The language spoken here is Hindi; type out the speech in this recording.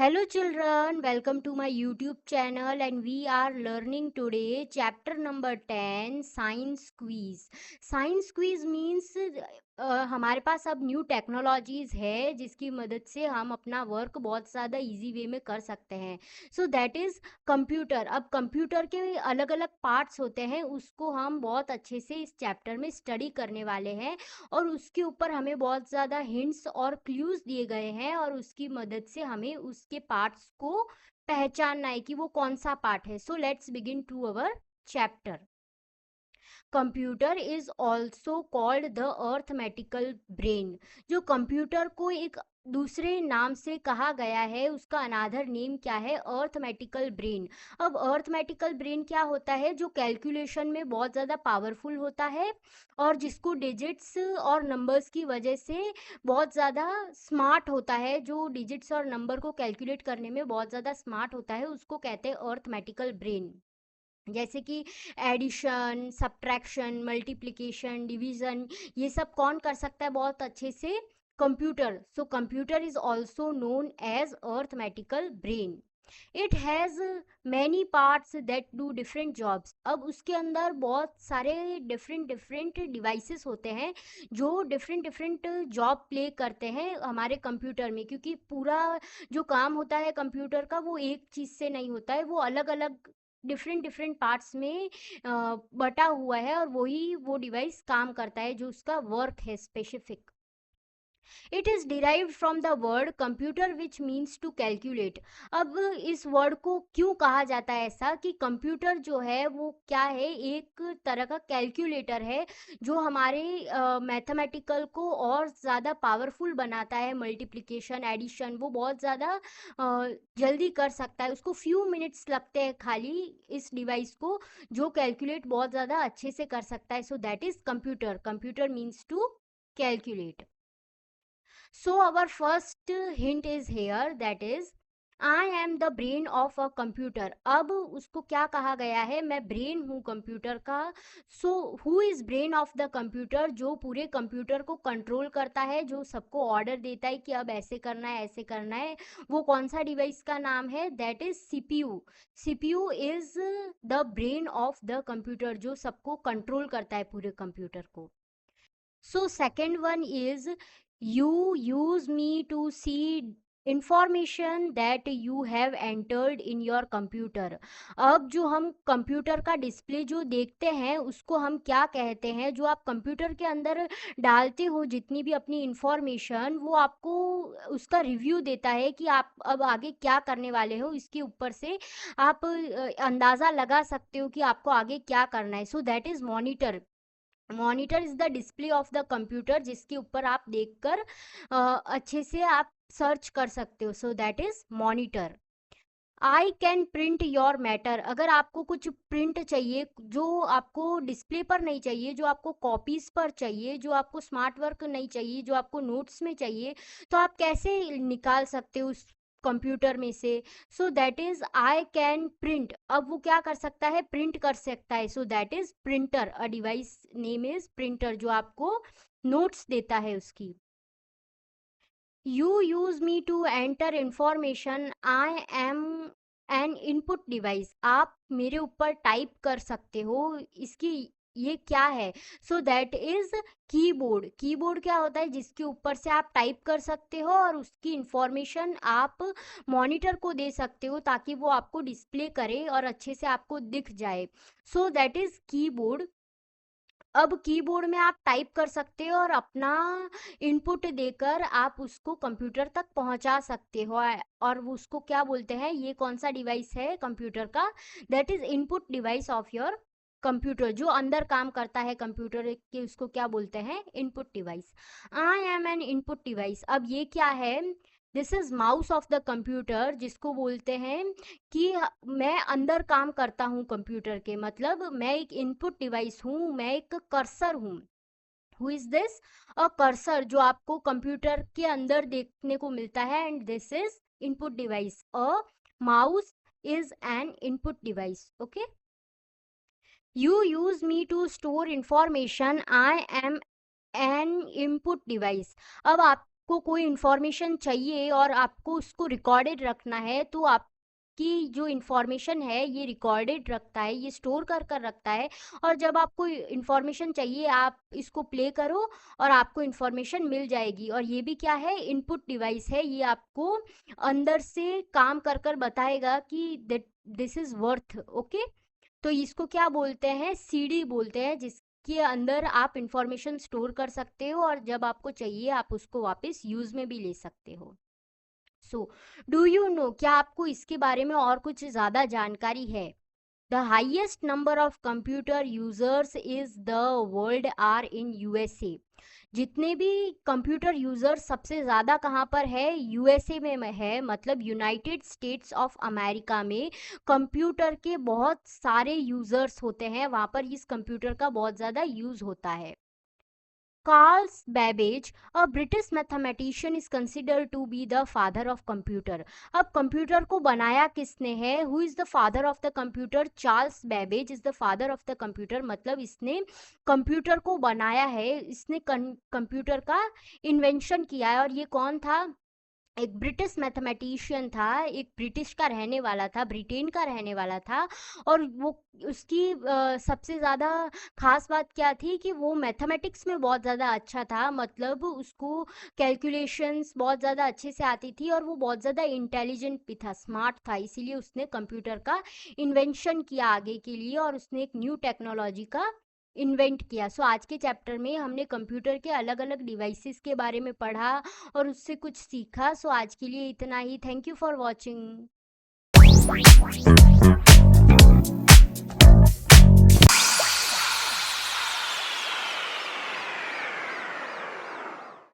Hello children, welcome to my YouTube channel and we are learning today chapter number 10 science quiz. Science quiz means हमारे पास अब न्यू टेक्नोलॉजीज है जिसकी मदद से हम अपना वर्क बहुत ज़्यादा इजी वे में कर सकते हैं. सो दैट इज़ कंप्यूटर. अब कंप्यूटर के अलग अलग पार्ट्स होते हैं, उसको हम बहुत अच्छे से इस चैप्टर में स्टडी करने वाले हैं और उसके ऊपर हमें बहुत ज़्यादा हिंट्स और क्लूज़ दिए गए हैं और उसकी मदद से हमें उसके पार्ट्स को पहचानना है कि वो कौन सा पार्ट है. So let's begin to our chapter. Computer is also called the arithmetical brain. जो कंप्यूटर को एक दूसरे नाम से कहा गया है, उसका अनादर नेम क्या है? Arithmetical brain. अब अर्थमेटिकल ब्रेन क्या होता है? जो कैलकुलेशन में बहुत ज़्यादा पावरफुल होता है और जिसको डिजिट्स और नंबर्स की वजह से बहुत ज़्यादा स्मार्ट होता है. जो डिजिट्स और नंबर को कैलकुलेट करने में बहुत ज़्यादा स्मार्ट होता है, उसको कहते हैं अर्थमेटिकल ब्रेन. जैसे कि एडिशन, सब्ट्रैक्शन, मल्टीप्लिकेशन, डिवीजन, ये सब कौन कर सकता है बहुत अच्छे से? Computer. So computer is also known as arithmetical brain. It has many parts that do different jobs. अब उसके अंदर बहुत सारे डिफरेंट डिफरेंट डिवाइसेस होते हैं जो डिफरेंट डिफरेंट जॉब प्ले करते हैं हमारे कंप्यूटर में, क्योंकि पूरा जो काम होता है कंप्यूटर का वो एक चीज़ से नहीं होता है, वो अलग अलग डिफरेंट डिफरेंट पार्ट्स में बटा हुआ है और वही वो डिवाइस काम करता है जो उसका वर्क है specific. It is derived from the word computer which means to calculate. अब इस वर्ड को क्यों कहा जाता है ऐसा कि कंप्यूटर जो है वो क्या है? एक तरह का कैलकुलेटर है जो हमारे मैथमेटिकल को और ज़्यादा पावरफुल बनाता है. मल्टीप्लिकेशन, एडिशन वो बहुत ज़्यादा जल्दी कर सकता है. उसको फ्यू मिनट्स लगते हैं खाली इस डिवाइस को, जो कैलकुलेट बहुत ज़्यादा अच्छे से कर सकता है. So that is computer. Computer means to calculate. So our first hint is here, that is I am the brain of a computer. अब उसको क्या कहा गया है? मैं ब्रेन हूँ कंप्यूटर का. So who is brain of the computer? जो पूरे कंप्यूटर को कंट्रोल करता है, जो सबको ऑर्डर देता है कि अब ऐसे करना है, ऐसे करना है, वो कौन सा डिवाइस का नाम है? That is CPU. CPU is the brain of the computer, जो सबको कंट्रोल करता है पूरे कंप्यूटर को. So second one is you use me to see information that you have entered in your computer. अब जो हम कंप्यूटर का डिस्प्ले जो देखते हैं उसको हम क्या कहते हैं? जो आप कंप्यूटर के अंदर डालते हो जितनी भी अपनी इंफॉर्मेशन, वो आपको उसका रिव्यू देता है कि आप अब आगे क्या करने वाले हो. इसके ऊपर से आप अंदाज़ा लगा सकते हो कि आपको आगे क्या करना है. So that is monitor. Monitor is the display of the computer, जिसके ऊपर आप देखकर अच्छे से आप सर्च कर सकते हो. सो that is monitor. I can print your matter. अगर आपको कुछ प्रिंट चाहिए जो आपको डिस्प्ले पर नहीं चाहिए, जो आपको कॉपीज पर चाहिए, जो आपको स्मार्ट वर्क नहीं चाहिए, जो आपको नोट्स में चाहिए, तो आप कैसे निकाल सकते हो उस कंप्यूटर में से? सो that is I can print. अब वो क्या कर सकता है? प्रिंट कर सकता है. So that is printer. A device name is printer, जो आपको नोट्स देता है उसकी. You use me to enter information. I am an input device. आप मेरे ऊपर टाइप कर सकते हो. इसकी ये क्या है? So that is keyboard. Keyboard क्या होता है? जिसके ऊपर से आप टाइप कर सकते हो और उसकी इंफॉर्मेशन आप मॉनिटर को दे सकते हो ताकि वो आपको डिस्प्ले करे और अच्छे से आपको दिख जाए. सो दैट इज कीबोर्ड. अब कीबोर्ड में आप टाइप कर सकते हो और अपना इनपुट देकर आप उसको कंप्यूटर तक पहुंचा सकते हो. और वो उसको क्या बोलते हैं? ये कौन सा डिवाइस है कंप्यूटर का? That is input device of your computer. जो अंदर काम करता है कंप्यूटर के, उसको क्या बोलते हैं? Input device. I am an input device. अब ये क्या है? This is mouse of the computer, जिसको बोलते हैं कि मैं अंदर काम करता हूँ कंप्यूटर के, मतलब मैं एक इनपुट डिवाइस हूँ, मैं एक कर्सर हूँ. Who is this? A cursor, जो आपको कंप्यूटर के अंदर देखने को मिलता है. And this is input device. A mouse is an input device. Okay. You use me to store information. I am an input device. अब आप आपको कोई इन्फॉर्मेशन चाहिए और आपको उसको रिकॉर्डेड रखना है, तो आपकी जो इन्फॉर्मेशन है ये रिकॉर्डेड रखता है, ये स्टोर कर कर रखता है। और जब आपको इन्फॉर्मेशन चाहिए आप इसको प्ले करो और आपको इन्फॉर्मेशन मिल जाएगी। और ये भी क्या है, इनपुट डिवाइस है, ये आपको अंदर से काम कर कर बताएगा कि दिस इज़ वर्थ ओके। तो इसको क्या बोलते हैं, सीडी बोलते हैं, जिसके अंदर आप इंफॉर्मेशन स्टोर कर सकते हो और जब आपको चाहिए आप उसको वापस यूज़ में भी ले सकते हो। सो डू यू नो, क्या आपको इसके बारे में और कुछ ज़्यादा जानकारी है? The highest number of computer users is the world are in USA. जितने भी कंप्यूटर यूजर सबसे ज़्यादा कहाँ पर है, यूएसए में है, मतलब यूनाइटेड स्टेट्स ऑफ अमेरिका में कंप्यूटर के बहुत सारे यूजर्स होते हैं, वहाँ पर इस कंप्यूटर का बहुत ज़्यादा यूज़ होता है। Charles Babbage, a British mathematician, is considered to be the father of computer. अब कंप्यूटर को बनाया किसने है, who is the father of the computer? Charles Babbage is the father of the computer, मतलब इसने कंप्यूटर को बनाया है, इसने कंप्यूटर का इन्वेंशन किया है। और ये कौन था, एक ब्रिटिश मैथमेटिशियन था, एक ब्रिटिश का रहने वाला था, ब्रिटेन का रहने वाला था। और वो उसकी सबसे ज़्यादा खास बात क्या थी कि वो मैथमेटिक्स में बहुत ज़्यादा अच्छा था, मतलब उसको कैलकुलेशंस बहुत ज़्यादा अच्छे से आती थी और वो बहुत ज़्यादा इंटेलिजेंट भी था, स्मार्ट था, इसीलिए उसने कंप्यूटर का इन्वेंशन किया आगे के लिए और उसने एक न्यू टेक्नोलॉजी का इन्वेंट किया। सो आज के चैप्टर में हमने कंप्यूटर के अलग अलग डिवाइसेस के बारे में पढ़ा और उससे कुछ सीखा। सो आज के लिए इतना ही। Thank you for watching.